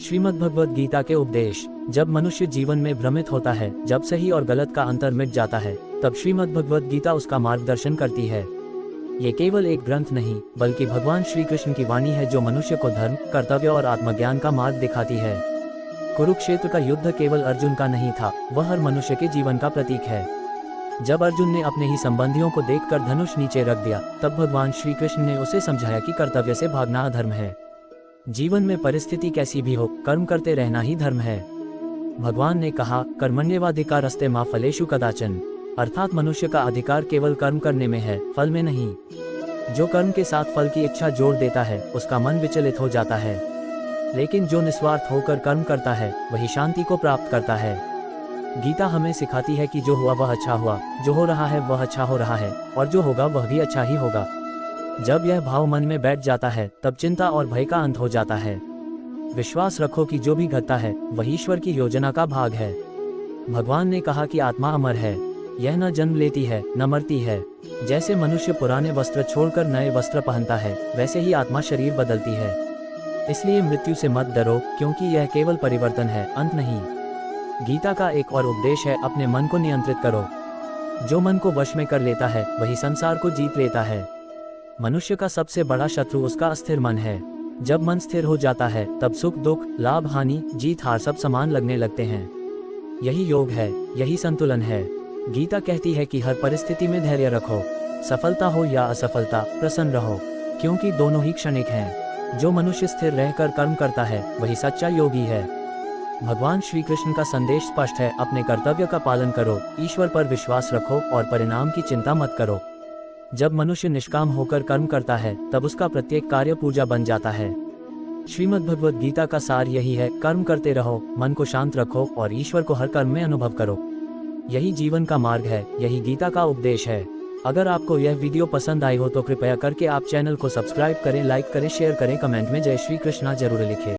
श्रीमद् भगवद गीता के उपदेश। जब मनुष्य जीवन में भ्रमित होता है, जब सही और गलत का अंतर मिट जाता है, तब श्रीमद् भगवद गीता उसका मार्गदर्शन करती है। ये केवल एक ग्रंथ नहीं, बल्कि भगवान श्री कृष्ण की वाणी है, जो मनुष्य को धर्म, कर्तव्य और आत्मज्ञान का मार्ग दिखाती है। कुरुक्षेत्र का युद्ध केवल अर्जुन का नहीं था, वह हर मनुष्य के जीवन का प्रतीक है। जब अर्जुन ने अपने ही संबंधियों को देखकर धनुष नीचे रख दिया, तब भगवान श्री कृष्ण ने उसे समझाया कि कर्तव्य से भागना अधर्म है। जीवन में परिस्थिति कैसी भी हो, कर्म करते रहना ही धर्म है। भगवान ने कहा, कर्मण्येवाधिकारस्ते मा फलेषु कदाचन, अर्थात मनुष्य का अधिकार केवल कर्म करने में है, फल में नहीं। जो कर्म के साथ फल की इच्छा जोड़ देता है, उसका मन विचलित हो जाता है। लेकिन जो निस्वार्थ होकर कर्म करता है, वही शांति को प्राप्त करता है। गीता हमें सिखाती है कि जो हुआ वह अच्छा हुआ, जो हो रहा है वह अच्छा हो रहा है, और जो होगा वह भी अच्छा ही होगा। जब यह भाव मन में बैठ जाता है, तब चिंता और भय का अंत हो जाता है। विश्वास रखो कि जो भी घटता है, वह ईश्वर की योजना का भाग है। भगवान ने कहा कि आत्मा अमर है, यह न जन्म लेती है, न मरती है। जैसे मनुष्य पुराने वस्त्र छोड़कर नए वस्त्र पहनता है, वैसे ही आत्मा शरीर बदलती है। इसलिए मृत्यु से मत डरो, क्योंकि यह केवल परिवर्तन है, अंत नहीं। गीता का एक और उपदेश है, अपने मन को नियंत्रित करो। जो मन को वश में कर लेता है, वही संसार को जीत लेता है। मनुष्य का सबसे बड़ा शत्रु उसका अस्थिर मन है। जब मन स्थिर हो जाता है, तब सुख दुख, लाभ हानि, जीत हार सब समान लगने लगते हैं। यही योग है, यही संतुलन है। गीता कहती है कि हर परिस्थिति में धैर्य रखो, सफलता हो या असफलता, प्रसन्न रहो, क्योंकि दोनों ही क्षणिक हैं। जो मनुष्य स्थिर रहकर कर्म करता है, वही सच्चा योगी है। भगवान श्री कृष्ण का संदेश स्पष्ट है, अपने कर्तव्य का पालन करो, ईश्वर पर विश्वास रखो और परिणाम की चिंता मत करो। जब मनुष्य निष्काम होकर कर्म करता है, तब उसका प्रत्येक कार्य पूजा बन जाता है। श्रीमद् भगवद गीता का सार यही है, कर्म करते रहो, मन को शांत रखो और ईश्वर को हर कर्म में अनुभव करो। यही जीवन का मार्ग है, यही गीता का उपदेश है। अगर आपको यह वीडियो पसंद आई हो तो कृपया करके आप चैनल को सब्सक्राइब करें, लाइक करें, शेयर करें, कमेंट में जय श्री कृष्णा जरूर लिखें।